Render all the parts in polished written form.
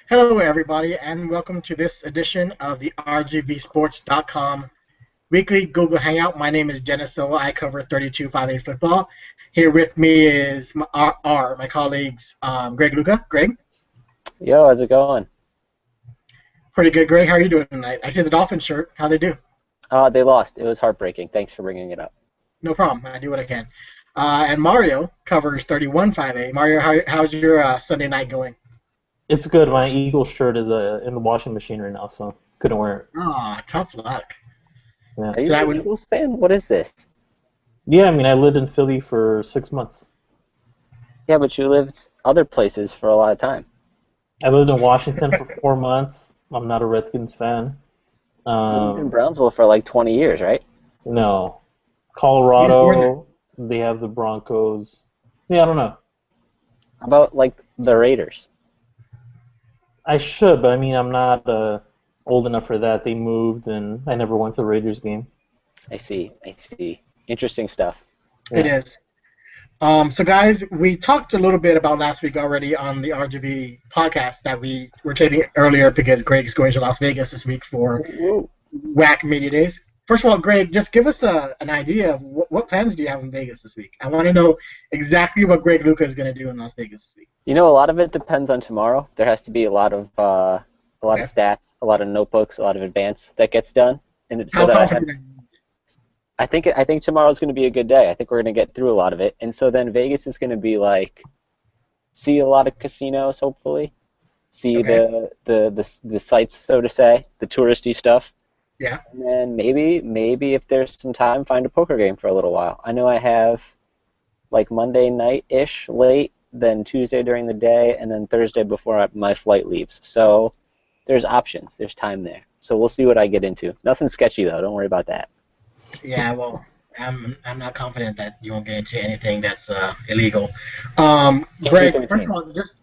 Hello, everybody, and welcome to this edition of the RGVSports.com weekly Google Hangout. My name is Dennis Silva. I cover 32-5A football. Here with me is my colleagues, Greg Luca. Greg? Yo, how's it going? Pretty good, Greg. How are you doing tonight? I see the Dolphins shirt. How'd they do? They lost. It was heartbreaking. Thanks for bringing it up. No problem. I do what I can. And Mario covers 31-5A. Mario, how's your Sunday night going? It's good. My Eagles shirt is in the washing machine right now, so couldn't wear it. Oh, tough luck. Yeah. Are you an Eagles fan? What is this? Yeah, I mean, I lived in Philly for 6 months. Yeah, but you lived other places for a lot of time. I lived in Washington for 4 months. I'm not a Redskins fan. You lived in Brownsville for like 20 years, right? No. Colorado, they have the Broncos. Yeah, I don't know. How about like the Raiders? I should, but I mean, I'm not old enough for that. They moved, and I never went to a Raiders game. I see. Interesting stuff. Yeah. It is. So, guys, we talked a little bit about last week already on the RGV podcast that we were taping earlier because Greg's going to Las Vegas this week for WAC Media Days. First of all, Greg, just give us an idea of what plans do you have in Vegas this week? I want to know exactly what Greg Luca is going to do in Las Vegas this week. You know, a lot of it depends on tomorrow. There has to be a lot of stats, a lot of notebooks, a lot of advance that gets done, and so that I think tomorrow's going to be a good day. I think we're going to get through a lot of it, and so then Vegas is going to be like, see a lot of casinos, hopefully, see the sights, so to say, the touristy stuff. Yeah. And then maybe if there's some time, find a poker game for a little while. I know I have like Monday night-ish late, then Tuesday during the day, and then Thursday before my flight leaves. So there's options. There's time there. So we'll see what I get into. Nothing sketchy though. Don't worry about that. Yeah, well, I'm not confident that you won't get into anything that's illegal. Greg, first of all, just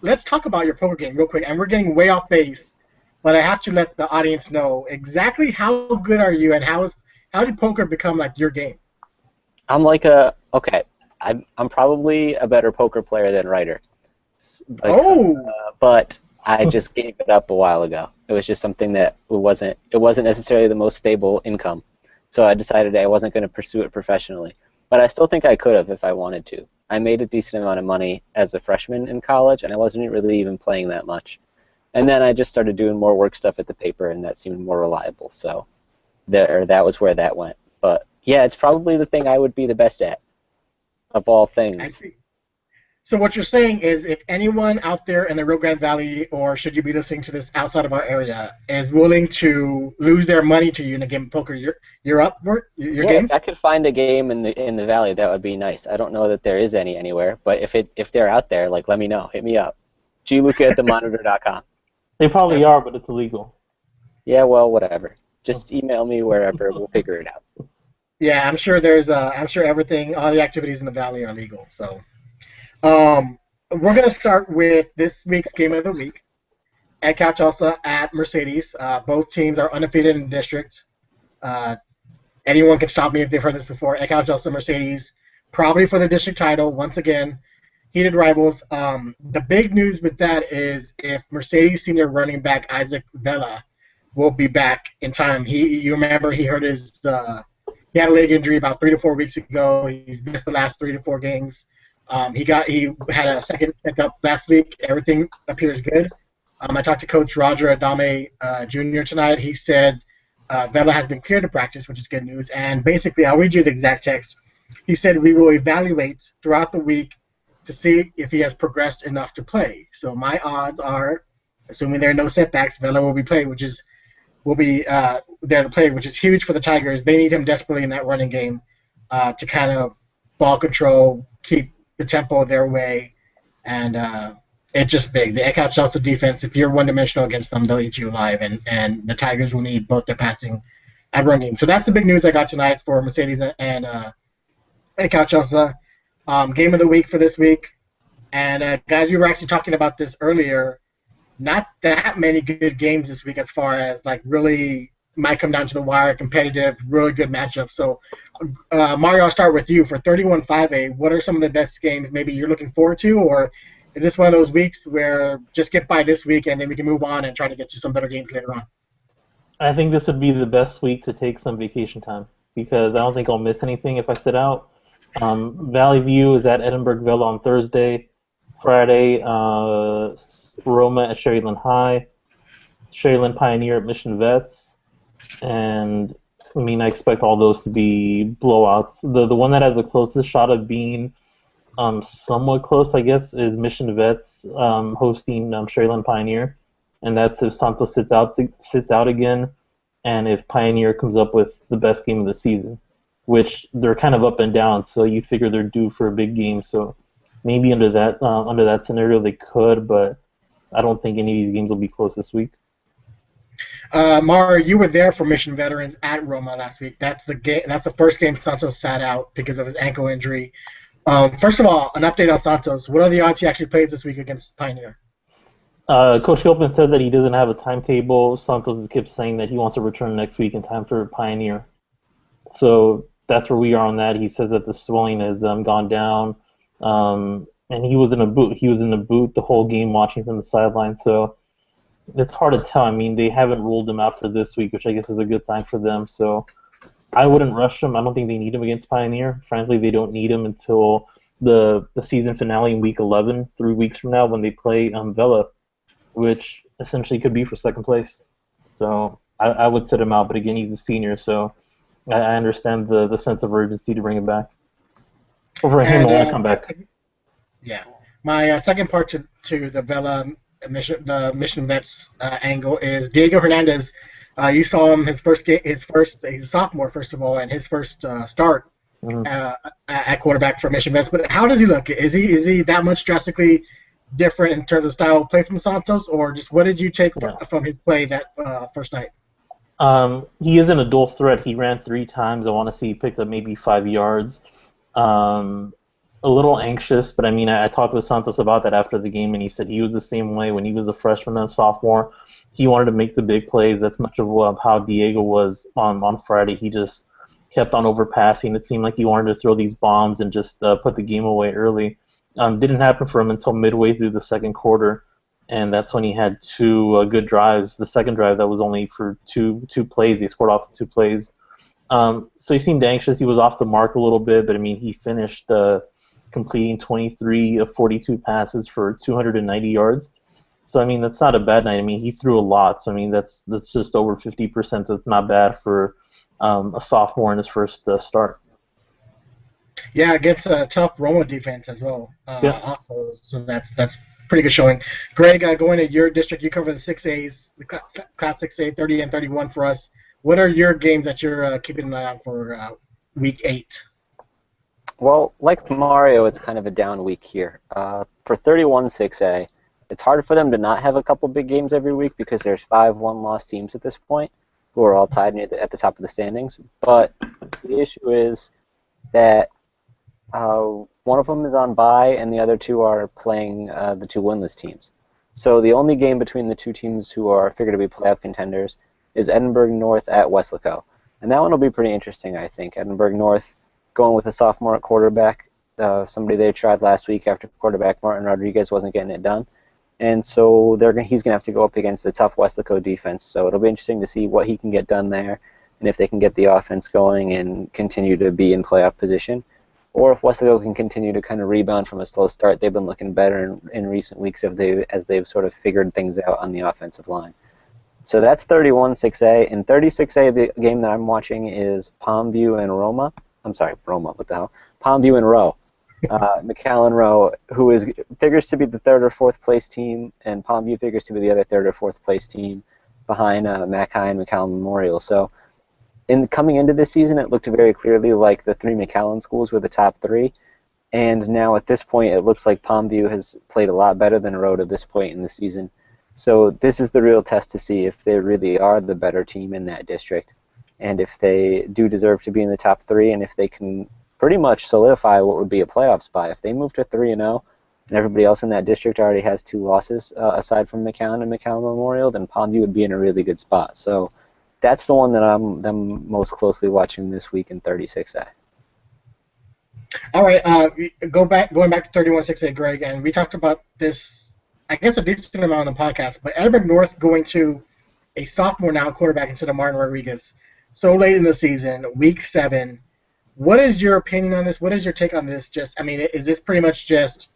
let's talk about your poker game real quick. And we're getting way off base, but I have to let the audience know exactly how good are you and how did poker become like your game? I'm I'm probably a better poker player than writer. But I just gave it up a while ago. It was just something that it wasn't necessarily the most stable income. So I decided I wasn't going to pursue it professionally. But I still think I could have if I wanted to. I made a decent amount of money as a freshman in college, and I wasn't really even playing that much. And then I just started doing more work stuff at the paper, and that seemed more reliable. So that was where that went. But yeah, it's probably the thing I would be the best at, of all things. I see. So what you're saying is if anyone out there in the Rio Grande Valley, or should you be listening to this outside of our area, is willing to lose their money to you in a game of poker, you're up for it? Your game? If I could find a game in the valley, that would be nice. I don't know that there is any anywhere, but if they're out there, like, let me know. Hit me up. gluca@themonitor.com. They probably are, but it's illegal. Yeah, well, whatever. Just email me wherever. We'll figure it out. Yeah, I'm sure everything, all the activities in the valley are legal. So, we're gonna start with this week's game of the week. At Couch at Mercedes. Both teams are undefeated in the district. Anyone can stop me if they've heard this before. At Couch Mercedes, probably for the district title once again. Heated rivals. The big news with that is if Mercedes senior running back Isaac Vela will be back in time. You remember he hurt he had a leg injury about 3 to 4 weeks ago. He's missed the last 3 to 4 games. He had a second checkup last week. Everything appears good. I talked to Coach Roger Adame Jr. tonight. He said Vela has been cleared to practice, which is good news. And basically, I'll read you the exact text. He said, "We will evaluate throughout the week to see if he has progressed enough to play. So my odds are, assuming there are no setbacks, Vela will be there to play, which is huge for the Tigers. They need him desperately in that running game to kind of ball control, keep the tempo their way, and it's just big. The Eckhart Chelsea defense, if you're one-dimensional against them, they'll eat you alive, and the Tigers will need both their passing and running. So that's the big news I got tonight for Mercedes and Eckhart Chelsea. Game of the week for this week. And guys, we were actually talking about this earlier. Not that many good games this week as far as like really might come down to the wire, competitive, really good matchups. So, Mario, I'll start with you. For 31-5A, what are some of the best games maybe you're looking forward to, or Is this one of those weeks where just get by this week and then we can move on and try to get to some better games later on? I think this would be the best week to take some vacation time because I don't think I'll miss anything if I sit out. Valley View is at Edinburgh Villa on Thursday. Friday, Roma at Sherryland High. Sherryland Pioneer at Mission Vets. And, I mean, I expect all those to be blowouts. The one that has the closest shot of being somewhat close, I guess, is Mission Vets hosting Sherryland Pioneer. And that's if Santos sits out again, and if Pioneer comes up with the best game of the season, which they're kind of up and down. So you'd figure they're due for a big game. So maybe under that scenario they could, but I don't think any of these games will be close this week. Mario, you were there for Mission Veterans at Roma last week. That's the first game Santos sat out because of his ankle injury. First of all, an update on Santos. What are the odds he actually plays this week against Pioneer? Coach Gilpin said that he doesn't have a timetable. Santos has kept saying that he wants to return next week in time for Pioneer. So that's where we are on that. He says that the swelling has gone down, and he was in a boot. He was in the boot the whole game watching from the sideline. So it's hard to tell. I mean, they haven't ruled him out for this week, which I guess is a good sign for them. So I wouldn't rush him. I don't think they need him against Pioneer. Frankly, they don't need him until the season finale in Week 11, 3 weeks from now, when they play Vela, which essentially could be for second place. So I would sit him out, but again, he's a senior, so I understand the sense of urgency to bring him back. Or for him to want to come back. Yeah. My second part to the Vela Mission Vets angle is Diego Hernandez. You saw him he's a sophomore, first of all, and his first start at quarterback for Mission Vets. But how does he look? Is he that much drastically different in terms of style of play from Santos, or just what did you take from his play that first night? He is an adult threat. He ran 3 times. I want to see he picked up maybe 5 yards. A little anxious, but I mean, I talked with Santos about that after the game, and he said he was the same way when he was a freshman and a sophomore. He wanted to make the big plays. That's much of how Diego was on Friday. He just kept on overpassing. It seemed like he wanted to throw these bombs and just put the game away early. Didn't happen for him until midway through the second quarter, and that's when he had 2 good drives. The second drive, that was only for two plays. He scored off 2 plays. So he seemed anxious. He was off the mark a little bit, but I mean, he finished completing 23 of 42 passes for 290 yards. So I mean, that's not a bad night. I mean, he threw a lot. So I mean, that's just over 50%. So it's not bad for a sophomore in his first start. Yeah, against a tough Roma defense as well. Also, so that's pretty good showing. Greg, going to your district, you cover the 6As, the Class 6A, 30 and 31 for us. What are your games that you're keeping an eye on for Week 8? Well, like Mario, it's kind of a down week here. For 31 6A, it's hard for them to not have a couple big games every week because there's 5 one-loss teams at this point who are all tied at the top of the standings. But the issue is that one of them is on bye, and the other 2 are playing the 2 winless teams. So the only game between the 2 teams who are figured to be playoff contenders is Edinburgh North at Weslaco. And that one will be pretty interesting, I think. Edinburgh North going with a sophomore at quarterback, somebody they tried last week after quarterback Martin Rodriguez wasn't getting it done. And so he's going to have to go up against the tough Weslaco defense. So it'll be interesting to see what he can get done there and if they can get the offense going and continue to be in playoff position. Or if Weslaco can continue to kind of rebound from a slow start. They've been looking better in recent weeks as they've sort of figured things out on the offensive line. So that's 31 6A. In 36A, the game that I'm watching is Palmview and Roma. I'm sorry, Roma, what the hell? Palmview and Rowe. McAllen Rowe, who figures to be the 3rd or 4th place team, and Palmview figures to be the other 3rd or 4th place team behind Mac High and McAllen Memorial. So coming into this season, it looked very clearly like the 3 McAllen schools were the top 3. And now at this point, it looks like Palmview has played a lot better than Rowe at this point in the season. So this is the real test to see if they really are the better team in that district, and if they do deserve to be in the top 3, and if they can pretty much solidify what would be a playoff spot. If they move to 3-0, and everybody else in that district already has 2 losses aside from McAllen and McAllen Memorial, then Palmview would be in a really good spot. So that's the one that I'm most closely watching this week in 36A. All right, going back to 3168, Greg, and we talked about this, I guess, a decent amount on the podcast. But Edinburgh North going to a sophomore now quarterback instead of Martin Rodriguez so late in the season, week 7. What is your opinion on this? What is your take on this? I mean, is this pretty much just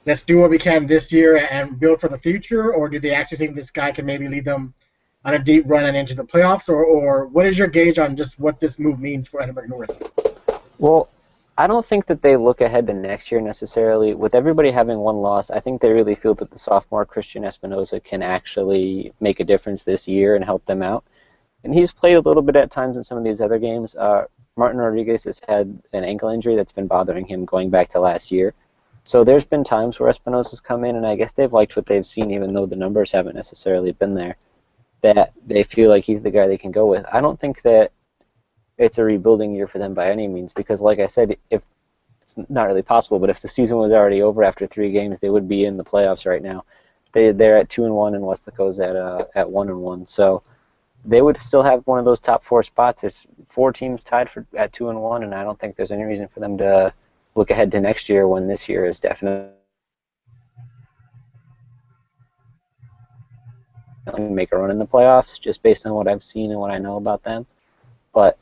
let's do what we can this year and build for the future, or do they actually think this guy can maybe lead them on a deep run and into the playoffs, or what is your gauge on just what this move means for Edinburgh North? Well, I don't think that they look ahead to next year necessarily. With everybody having one loss, I think they really feel that the sophomore Christian Espinosa can actually make a difference this year and help them out. And he's played a little bit at times in some of these other games. Martin Rodriguez has had an ankle injury that's been bothering him going back to last year. So there's been times where Espinosa's come in, and I guess they've liked what they've seen, even though the numbers haven't necessarily been there, that they feel like he's the guy they can go with. I don't think that it's a rebuilding year for them by any means, because like I said, if it's not really possible, but if the season was already over after 3 games, they would be in the playoffs right now. They're at 2-1, and Westlaco's at 1-1. So they would still have one of those top 4 spots. There's 4 teams tied at 2-1, and I don't think there's any reason for them to look ahead to next year when this year is definitely make a run in the playoffs, just based on what I've seen and what I know about them. But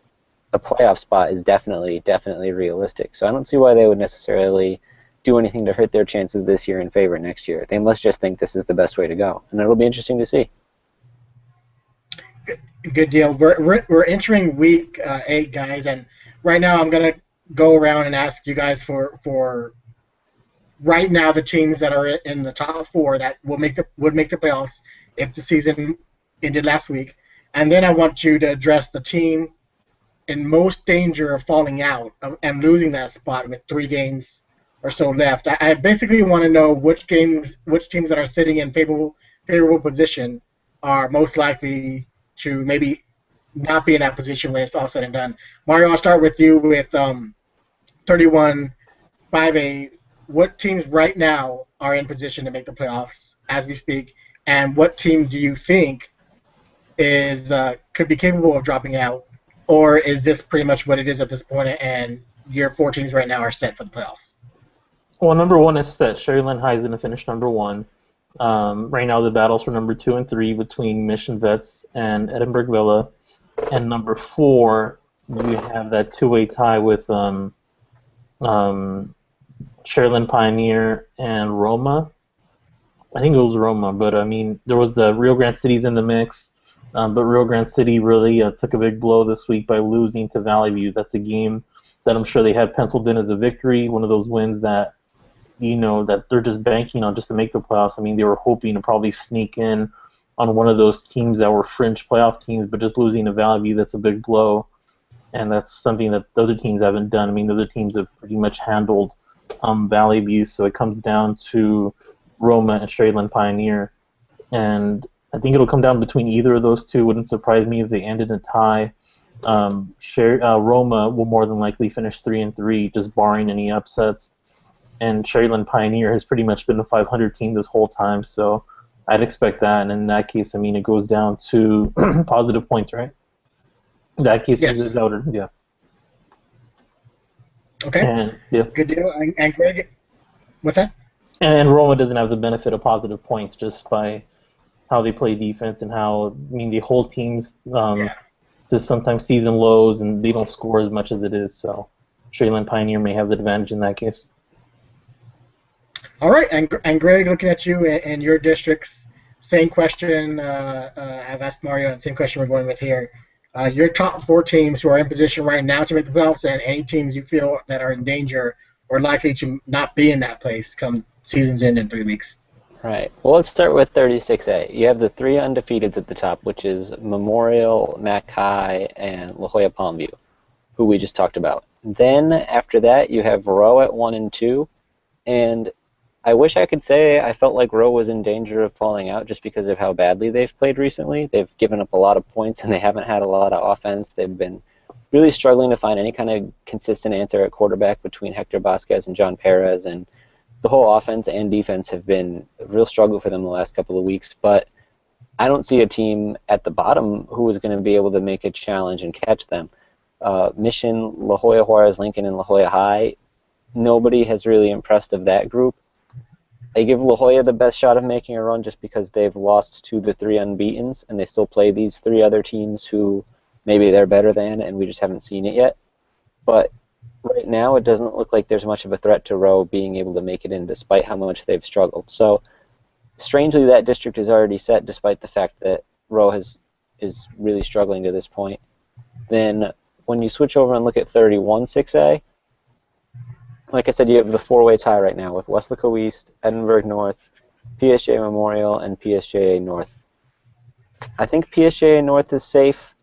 a playoff spot is definitely realistic. So I don't see why they would necessarily do anything to hurt their chances this year and favor next year. They must just think this is the best way to go, and it'll be interesting to see. Good deal. We're entering week 8, guys, and right now I'm gonna go around and ask you guys for right now the teams that are in the top 4 that would make the playoffs if the season ended last week, and then I want you to address the team in most danger of falling out and losing that spot with 3 games or so left. I basically want to know which teams that are sitting in favorable position are most likely to maybe not be in that position when it's all said and done. Mario, I'll start with you with 31-5A. What teams right now are in position to make the playoffs as we speak, and what team do you think is could be capable of dropping out, or is this pretty much what it is at this point, and your 4 teams right now are set for the playoffs? Well, number 1 is set. Sherryland High is going to finish number 1. Right now, the battles for number 2 and 3 between Mission Vets and Edinburgh Villa, and number 4, you have that 2-way tie with Sherryland Pioneer and Roma. I think it was Roma, but I mean, there was the Rio Grande City's in the mix, but Rio Grande City really took a big blow this week by losing to Valley View. That's a game that I'm sure they had penciled in as a victory, one of those wins that that they're just banking on just to make the playoffs. I mean, they were hoping to probably sneak in on one of those teams that were fringe playoff teams, but just losing to Valley View, that's a big blow, and that's something that the other teams haven't done. I mean, the other teams have pretty much handled Valley View, so it comes down to Roma and Sherryland Pioneer, and I think it'll come down between either of those two. Wouldn't surprise me if they ended in a tie. Roma will more than likely finish 3-3, just barring any upsets. And Sherryland Pioneer has pretty much been a 500 team this whole time, so I'd expect that. And in that case, I mean, it goes down to positive points, right? In that case, yes. It's outer, yeah. Okay. And, yeah. Good deal. And Greg, what's that? And Roma doesn't have the benefit of positive points just by how they play defense and how, I mean, they hold teams to sometimes season lows, and they don't score as much as it is. So Sherryland Pioneer may have the advantage in that case. All right, and Greg, looking at you and your districts, same question I've asked Mario, and same question we're going with here. Your top 4 teams who are in position right now to make the playoffs, and any teams you feel that are in danger or likely to not be in that place come season's end in 3 weeks. Right. Well, let's start with 36A. You have the 3 undefeateds at the top, which is Memorial, Mac High, and La Jolla Palmview, who we just talked about. Then after that, you have Roe at 1 and 2, and I wish I could say I felt like Roe was in danger of falling out just because of how badly they've played recently. They've given up a lot of points, and they haven't had a lot of offense. They've been really struggling to find any kind of consistent answer at quarterback between Hector Vasquez and John Perez, and the whole offense and defense have been a real struggle for them the last couple of weeks. But I don't see a team at the bottom who is going to be able to make a challenge and catch them. Mission, La Jolla Juarez Lincoln, and La Jolla High, nobody has really impressed of that group. I give La Jolla the best shot of making a run just because they've lost 2 of the 3 unbeatens, and they still play these 3 other teams who maybe they're better than, and we just haven't seen it yet. But right now, it doesn't look like there's much of a threat to Roe being able to make it in, despite how much they've struggled. So, strangely, that district is already set, despite the fact that Roe is really struggling to this point. Then, when you switch over and look at 31-6A, like I said, you have the 4-way tie right now with Weslaco East, Edinburgh North, PSJ Memorial, and PSJA North. I think PSJA North is safe.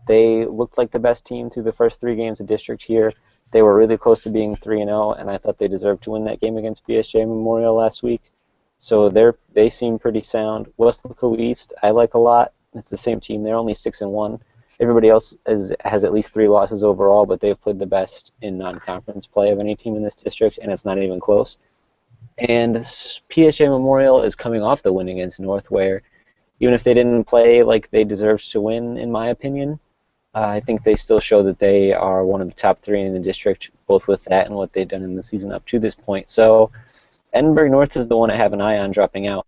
They looked like the best team through the first 3 games of district here. They were really close to being 3-0, and I thought they deserved to win that game against PSJ Memorial last week. So they seem pretty sound. Weslaco East, I like a lot. It's the same team. They're only 6-1. Everybody else has at least 3 losses overall, but they've played the best in non-conference play of any team in this district, and it's not even close. And PSJ Memorial is coming off the win against North, where even if they didn't play like they deserved to win, in my opinion, I think they still show that they are one of the top 3 in the district, both with that and what they've done in the season up to this point. So Edinburgh North is the one I have an eye on dropping out.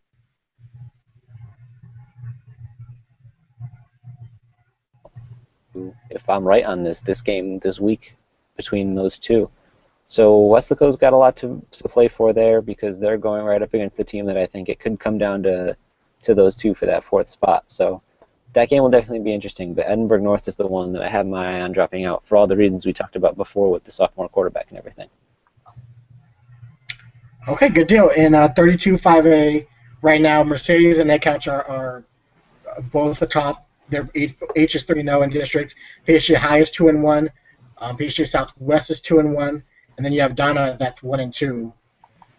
If I'm right on this game this week between those 2. So Weslaco's got a lot to play for there because they're going right up against the team that I think it could come down to those 2 for that 4th spot. So that game will definitely be interesting, but Edinburgh North is the one that I have my eye on dropping out for all the reasons we talked about before with the sophomore quarterback and everything. Okay, good deal. In 32-5A right now, Mercedes and Edcouch are both the top. They're H is 3-0 in district. PSG High is 2-1. PSG Southwest is 2-1, and then you have Donna that's 1-2.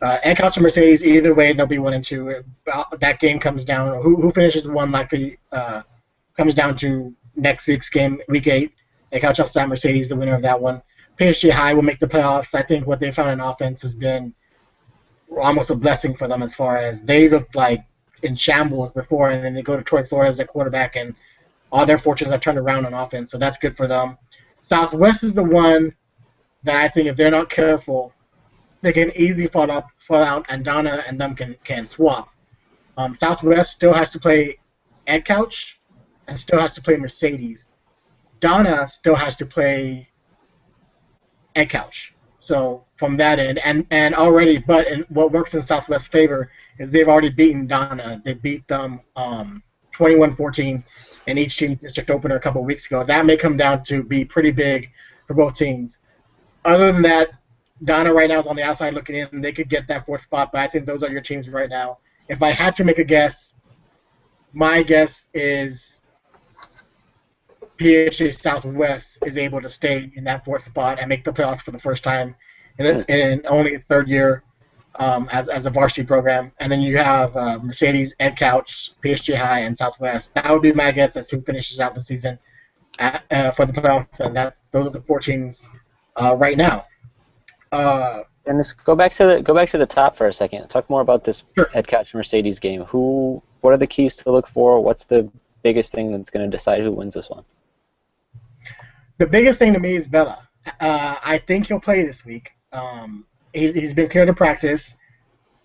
Edcouch and Mercedes, either way, they'll be 1-2. That game comes down. Who finishes 1 likely comes down to next week's game, week 8. Edcouch outside Mercedes, the winner of that one. PSG High will make the playoffs. I think what they found in offense has been almost a blessing for them as far as they looked like in shambles before, and then they go to Troy Flores at quarterback, and all their fortunes are turned around on offense, so that's good for them. Southwest is the one that I think if they're not careful, they can easily fall out, and Donna and them can swap. Southwest still has to play Edcouch and still has to play Mercedes. Donna still has to play Edcouch. So from that end, and already, but what works in Southwest's favor is they've already beaten Donna. They beat them 21-14 in each team district opener a couple of weeks ago. That may come down to be pretty big for both teams. Other than that, Donna right now is on the outside looking in, and they could get that 4th spot, but I think those are your teams right now. If I had to make a guess, my guess is PHA Southwest is able to stay in that 4th spot and make the playoffs for the first time in only its 3rd year as a varsity program. And then you have Mercedes, Edcouch, PSG High, and Southwest. That would be my guess as who finishes out the season for the playoffs, and those are the 4 teams right now. Dennis, go back to the top for a second. Talk more about this Edcouch Mercedes game. What are the keys to look for? What's the biggest thing that's going to decide who wins this one? The biggest thing to me is Vela. I think he'll play this week. He's been cleared to practice.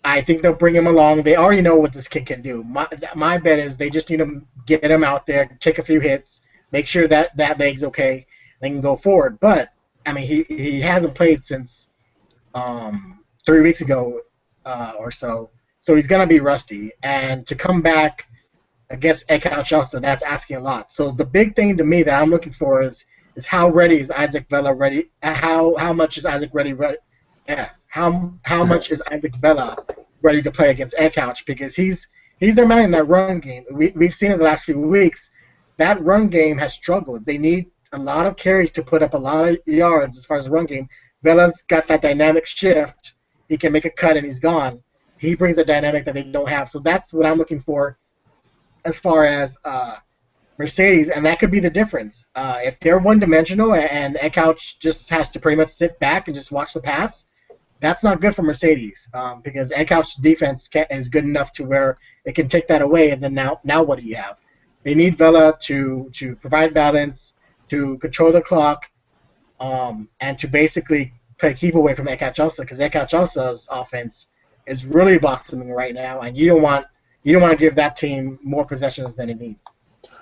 I think they'll bring him along. They already know what this kid can do. My bet is they just need to get him out there, take a few hits, make sure that leg's okay, they can go forward. But, I mean, he hasn't played since 3 weeks ago or so he's going to be rusty. And to come back against Edcouch also, that's asking a lot. So the big thing to me that I'm looking for is how ready is Isaac Vela ready? How much is Isaac ready? How much is Isaac Vela ready to play against Edcouch? Because he's their man in that run game. We've seen in the last few weeks that run game has struggled. They need a lot of carries to put up a lot of yards as far as the run game. Vela's got that dynamic shift. He can make a cut and he's gone. He brings a dynamic that they don't have. So that's what I'm looking for as far as Mercedes, and that could be the difference. If they're one-dimensional and Edcouch just has to pretty much sit back and just watch the pass, that's not good for Mercedes because Edcouch's defense is good enough to where it can take that away, and then now what do you have? They need Vela to provide balance, to control the clock, and to basically keep away from Eka Chelsea, because Eka Chelsea's offense is really blossoming right now, and you don't want to give that team more possessions than it needs.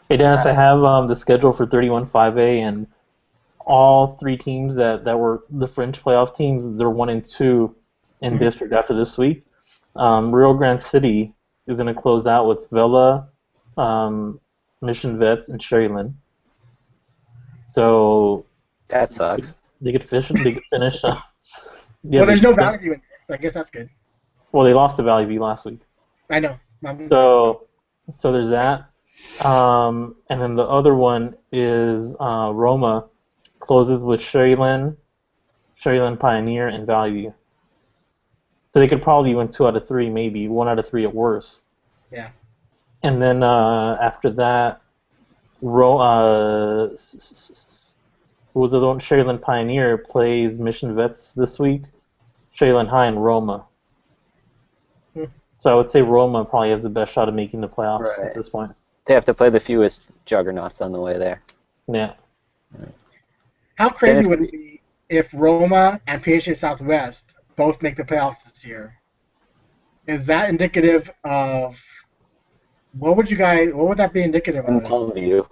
Hey Dennis, I have the schedule for 31-5A, and all three teams that were the fringe playoff teams, they're 1-2 in district after this week. Rio Grande City is going to close out with Vela, Mission Vets, and Sherryland. So That sucks. they could finish. Well, there's no Valley View in there, so I guess that's good. Well, they lost to Valley View last week. I know. So there's that. And then the other one is Roma closes with Sherryland Pioneer, and Valley View. So they could probably win 2 out of 3, maybe 1 out of 3 at worst. Yeah. And then after that, Sherryland Pioneer plays Mission Vets this week, Sherryland High, and Roma. So I would say Roma probably has the best shot of making the playoffs at this point. They have to play the fewest juggernauts on the way there. Yeah. How crazy would it be if Roma and PHA Southwest both make the playoffs this year? Is that indicative of what would that be indicative of? And Palmview.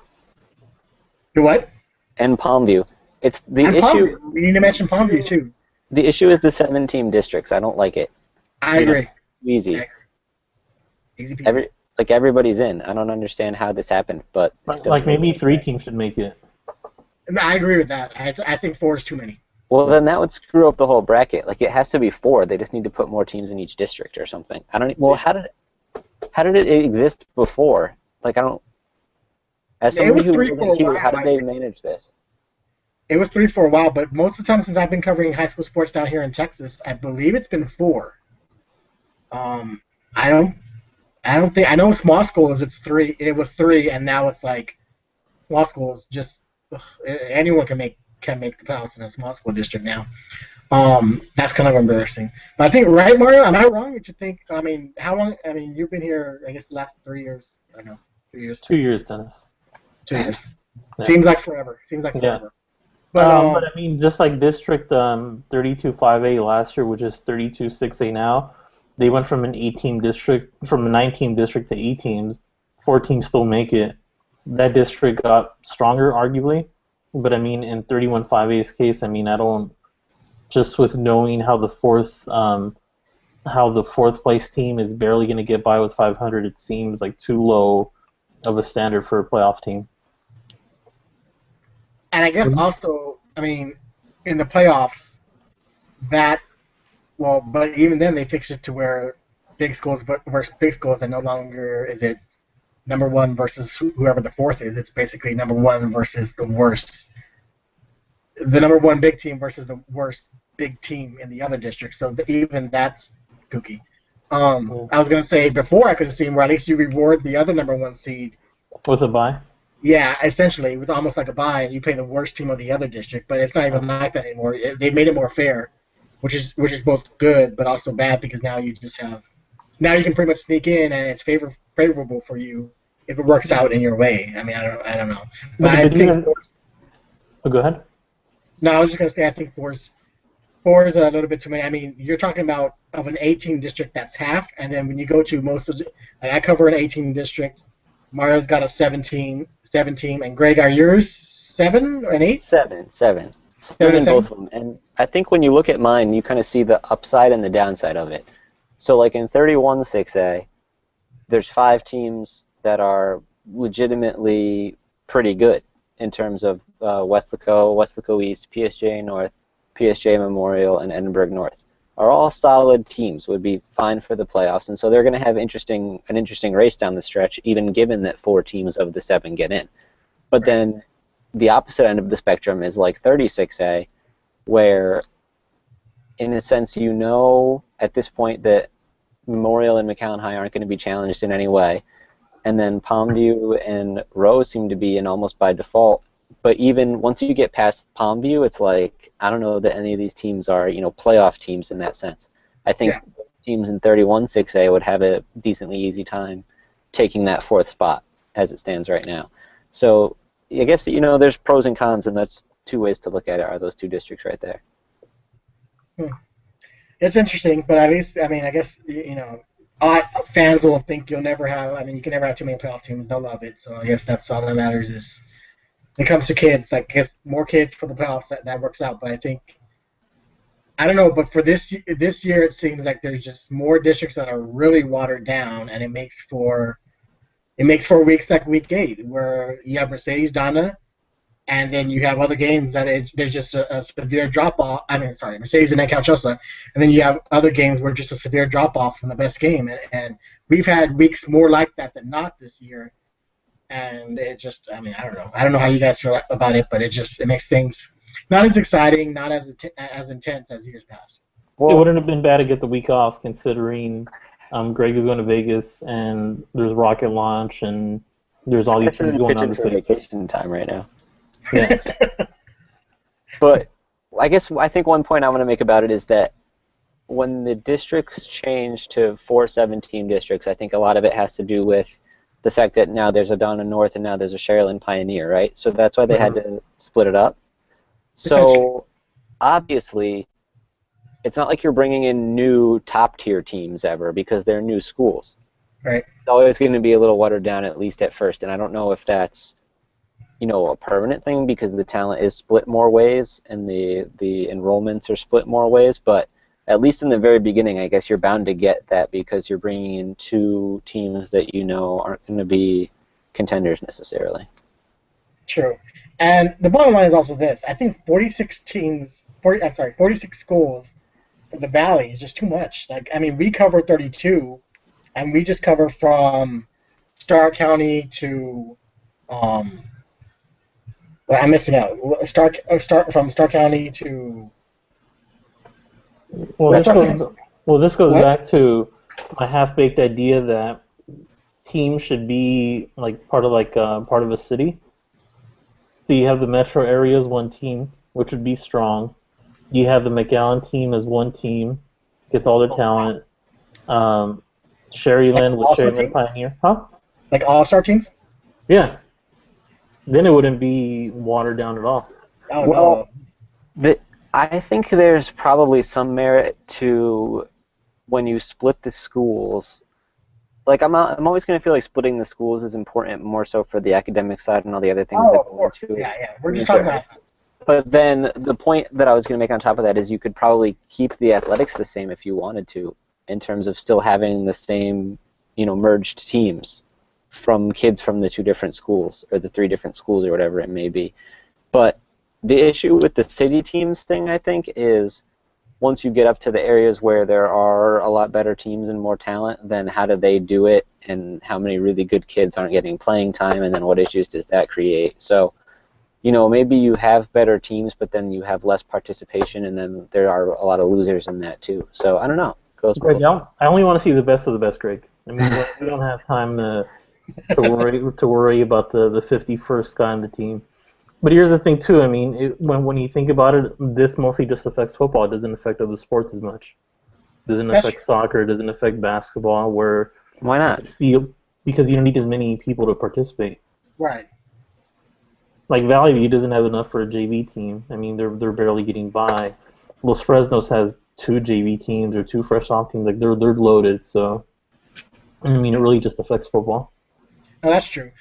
What? And Palmview. It's the and issue. Palmview. We need to mention Palmview too. The issue is the 7-team districts. I don't like it. I agree. Easy. Easy people. Everybody's in. I don't understand how this happened, but maybe 3 teams should make it. I agree with that. I think 4 is too many. Well, then that would screw up the whole bracket. Like, it has to be 4. They just need to put more teams in each district or something. I don't. Well, how did it exist before? Like, I don't. As somebody who wasn't here, how did they manage this? It was 3 for a while, but most of the time since I've been covering high school sports down here in Texas, I believe it's been 4. I don't think. I know small schools. It's 3. It was 3, and now it's like small schools. Just anyone can make the playoffs in a small school district now. That's kind of embarrassing. But I think, right, Mario? Am I wrong? Did you think? I mean, how long? I mean, you've been here. I guess the last 3 years. I don't know. 3 years. 2 years, Dennis. 2 years. Yeah. Seems like forever. Yeah. But I mean, just like District 32-5A last year, which is 32-6A now, they went from a 9-team district to 8 teams. 4 teams still make it. That district got stronger, arguably. But I mean, in 31-5A's case, I mean, I don't. Just with knowing how the fourth place team is barely going to get by with 500, it seems like too low of a standard for a playoff team. And I guess also, I mean, in the playoffs, but even then they fixed it to where big schools versus big schools, and no longer is it number 1 versus whoever the 4th is. It's basically number 1 versus the worst, the number 1 big team versus the worst big team in the other district. So even that's kooky. I was gonna say before I could have seen where at least you reward the other number 1 seed with a bye. Yeah, essentially, with almost like a bye, and you play the worst team of the other district. But it's not even like that anymore. They made it more fair, which is both good but also bad, because now you can pretty much sneak in, and it's favorable for you if it works out in your way. I mean, I don't know. But I think go ahead. No, I was just gonna say I think 4 is a little bit too many. I mean, you're talking about of an 18 district that's half, and then when you go to most of I cover an 18 district. Mario's got a 17, and Greg, are yours 7 or an 8? 7 in both of them. And I think when you look at mine, you kind of see the upside and the downside of it. So like in 31-6A, there's 5 teams that are legitimately pretty good in terms of Westlaco East, PSJ North, PSJ Memorial, and Edinburgh North. Are all solid teams, would be fine for the playoffs, and so they're going to have an interesting race down the stretch, even given that 4 teams of the 7 get in. But then the opposite end of the spectrum is like 36A, where in a sense you know at this point that Memorial and McAllen High aren't going to be challenged in any way, and then Palmview and Rose seem to be in almost by default. But even once you get past Palmview, it's like, I don't know that any of these teams are, playoff teams in that sense. I think teams in 31-6A would have a decently easy time taking that 4th spot as it stands right now. So I guess, there's pros and cons, and that's 2 ways to look at it, are those 2 districts right there. Hmm. It's interesting, but at least, I mean, I guess, fans will think you'll never have, I mean, you can never have too many playoff teams. They'll love it. So I guess that's all that matters is when it comes to kids, like, I guess more kids for the playoffs, that works out. But I think, I don't know, but for this year, it seems like there's just more districts that are really watered down, and it makes for weeks like week 8, where you have Mercedes Donna, and then you have other games that there's just a severe drop off. I mean, sorry, Mercedes and then Calchosa, and then you have other games where just a severe drop off from the best game, and we've had weeks more like that than not this year, and it just, I mean, I don't know how you guys feel about it, but it makes things not as exciting, not as intense as years past. It Well, wouldn't have been bad to get the week off, considering Greg is going to Vegas, and there's rocket launch, and there's all these things especially going on pitching this for week. vacation time right now. Yeah. But I think one point I want to make about it is that when the districts change to 4 7-team districts, I think a lot of it has to do with the fact that now there's a Donna North and now there's a Sherilyn Pioneer, right? So that's why they had to split it up. So obviously, it's not like you're bringing in new top-tier teams ever because they're new schools. Right. It's always going to be a little watered down, at least at first, and I don't know if that's a permanent thing because the talent is split more ways and the enrollments are split more ways, but at least in the very beginning, I guess you're bound to get that because you're bringing in 2 teams that aren't going to be contenders necessarily. True. And the bottom line is also this. I think 46 schools for the Valley is just too much. Like, I mean, we cover 32, and we just cover from Starr County to, well, I'm missing out. Start from Starr County to. Well, this goes What? back to my half-baked idea that teams should be like part of a city. So you have the metro area as one team, which would be strong. You have the McAllen team as one team, gets all their talent. Sherryland with All-star Sherryland team? Pioneer, huh? Like all-star teams? Yeah. Then it wouldn't be watered down at all. Oh, Well, no. I think there's probably some merit to when you split the schools. Like I'm always going to feel like splitting the schools is important, more so for the academic side and all the other things Oh, that of go course. into it. Yeah. We're just talking about. But then the point that I was going to make on top of that is you could probably keep the athletics the same if you wanted to, in terms of still having the same, merged teams from kids from the 2 different schools or the 3 different schools or whatever it may be. But the issue with the city teams thing, I think, is once you get up to the areas where there are a lot better teams and more talent, then how do they do it, and how many really good kids aren't getting playing time, and then what issues does that create? So, maybe you have better teams, but then you have less participation, and then there are a lot of losers in that too. So I don't know. Greg, I only want to see the best of the best, Greg. I mean, we don't have time to worry about the 51st guy on the team. But here's the thing, too. I mean, when you think about it, this mostly just affects football. It doesn't affect other sports as much. It doesn't affect soccer. It doesn't affect basketball. Why not? Because you don't need as many people to participate. Right. Like Valley View doesn't have enough for a JV team. I mean, they're barely getting by. Los Fresnos has 2 JV teams or 2 fresh off teams. Like they're loaded. So, I mean, it really just affects football. No, that's true.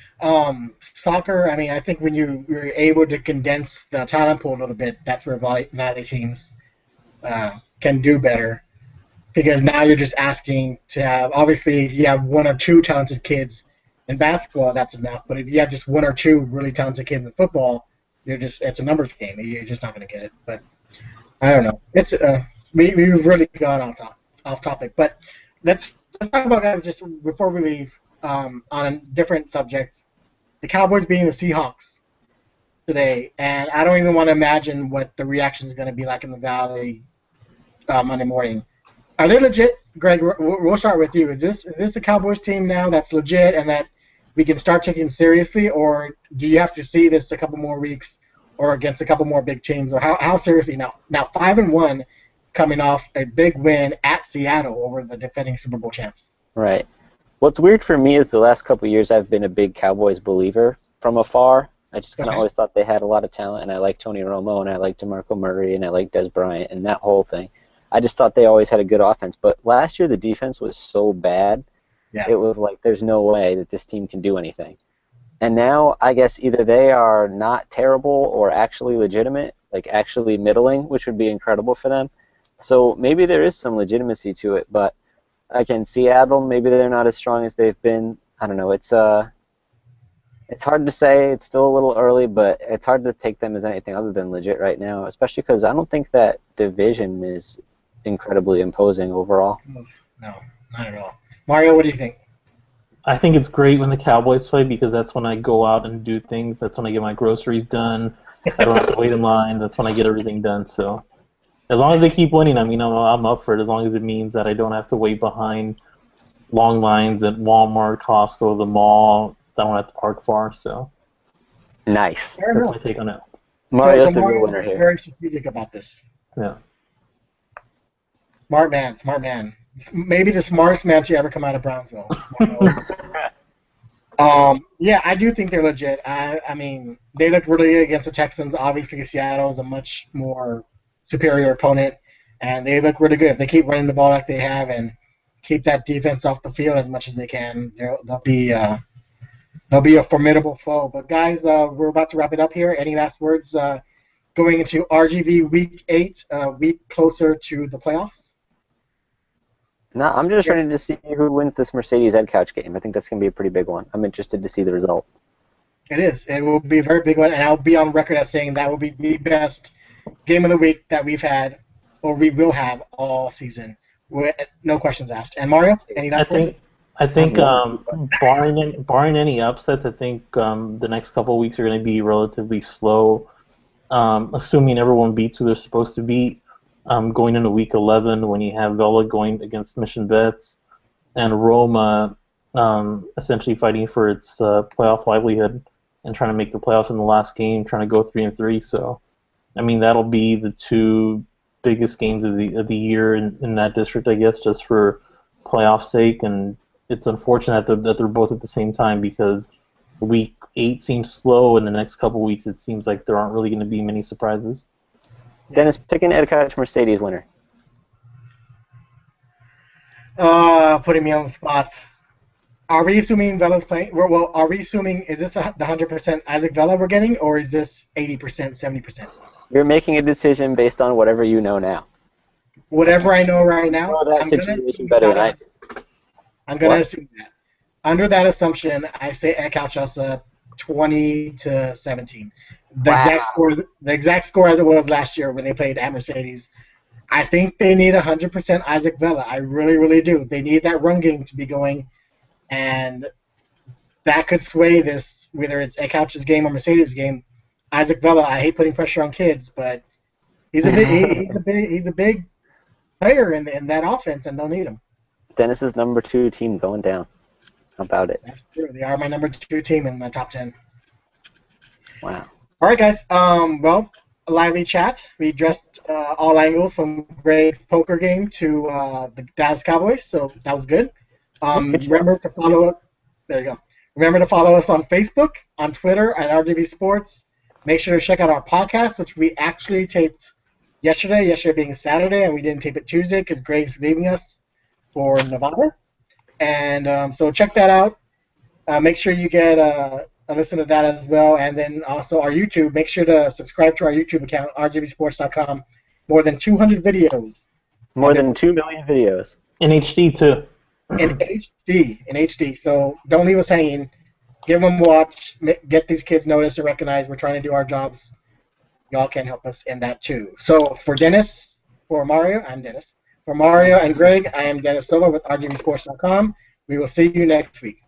Soccer, I mean, I think when you're able to condense the talent pool a little bit, that's where Valley teams can do better. Because now you're just asking to have, obviously, if you have 1 or 2 talented kids in basketball, that's enough. But if you have just 1 or 2 really talented kids in football, it's a numbers game. You're just not going to get it. But I don't know. It's we've really gone off topic. But let's talk about, guys, just before we leave, on a different subject. The Cowboys beating the Seahawks today, and I don't even want to imagine what the reaction is going to be like in the Valley Monday morning. Are they legit, Greg? We'll start with you. Is this a Cowboys team now that's legit and that we can start taking seriously, or do you have to see this a couple more weeks or against a couple more big teams, or how seriously now? Now 5-1, coming off a big win at Seattle over the defending Super Bowl champs. Right. What's weird for me is the last couple of years I've been a big Cowboys believer from afar. I just kind of always thought they had a lot of talent, and I liked Tony Romo, and I liked DeMarco Murray, and I liked Des Bryant, and that whole thing. I just thought they always had a good offense. But last year the defense was so bad, Yeah. it was like there's no way that this team can do anything. And now I guess either they are not terrible or actually legitimate, like actually middling, which would be incredible for them. So maybe there is some legitimacy to it, but again, Seattle, maybe they're not as strong as they've been. I don't know. It's hard to say. It's still a little early, but it's hard to take them as anything other than legit right now, especially because I don't think that division is incredibly imposing overall. No, not at all. Mario, what do you think? I think it's great when the Cowboys play because that's when I go out and do things. That's when I get my groceries done. I don't have to wait in line. That's when I get everything done. So as long as they keep winning, I mean, I'm up for it. As long as it means that I don't have to wait behind long lines at Walmart, Costco, the mall. I don't have to park far. So Nice. that's my take on it. Mario's the real Mario winner is here. very strategic about this. Yeah. Smart man. Maybe the smartest man to ever come out of Brownsville. Yeah, I do think they're legit. I mean, they look really good against the Texans. Obviously, Seattle is a much more superior opponent, and they look really good. If they keep running the ball like they have and keep that defense off the field as much as they can, they'll be a formidable foe. But guys, we're about to wrap it up here. Any last words going into RGV Week 8, a week closer to the playoffs? No, I'm just ready to see who wins this Mercedes Ed Couch game. I think that's going to be a pretty big one. I'm interested to see the result. It is. It will be a very big one, and I'll be on record as saying that will be the best game of the week that we've had, or we will have all season. No questions asked. And Mario, any last words? I think barring any upsets, I think the next couple of weeks are going to be relatively slow, assuming everyone beats who they're supposed to beat. Going into Week 11 when you have Vela going against Mission Vets and Roma essentially fighting for its playoff livelihood and trying to make the playoffs in the last game, trying to go 3-3. So, I mean, that'll be the two biggest games of the year in that district, I guess, just for playoff sake. And it's unfortunate that they're both at the same time because Week 8 seems slow, and the next couple weeks it seems like there aren't really going to be many surprises. Dennis, pick an Ed Couch Mercedes winner. Putting me on the spot. Are we assuming Vela's playing? Well, are we assuming, is this the 100% Isaac Vela we're getting, or is this 80%, 70%? You're making a decision based on whatever you know now. Whatever I know right now, I'm going to assume that. Under that assumption, I say Ed Couch 20-17. The exact score as it was last year when they played at Mercedes. I think they need 100% Isaac Vela. I really, really do. They need that run game to be going, and that could sway this, whether it's Ed Couch's game or Mercedes' game. Isaac Vela, I hate putting pressure on kids, but he's a big player in that offense, and they'll need him. Dennis's number 2 team going down. How about it? That's true. They are my number 2 team in my top 10. Wow. All right, guys. Well, a lively chat. We addressed all angles from Greg's poker game to the Dallas Cowboys, so that was good. Remember to follow us. There you go. Remember to follow us on Facebook, on Twitter at RGV Sports. Make sure to check out our podcast, which we actually taped yesterday being Saturday, and we didn't tape it Tuesday because Greg's leaving us for Nevada. And so check that out. Make sure you get a listen to that as well. And then also our YouTube. Make sure to subscribe to our YouTube account, RGVSports.com. More than 200 videos. More than 2 million videos. In HD, too. In HD. So don't leave us hanging. Give them a watch. Get these kids noticed and recognized. We're trying to do our jobs. Y'all can help us in that too. So for Mario, I'm Dennis. For Mario and Greg, I am Dennis Silva with RGVSports.com. We will see you next week.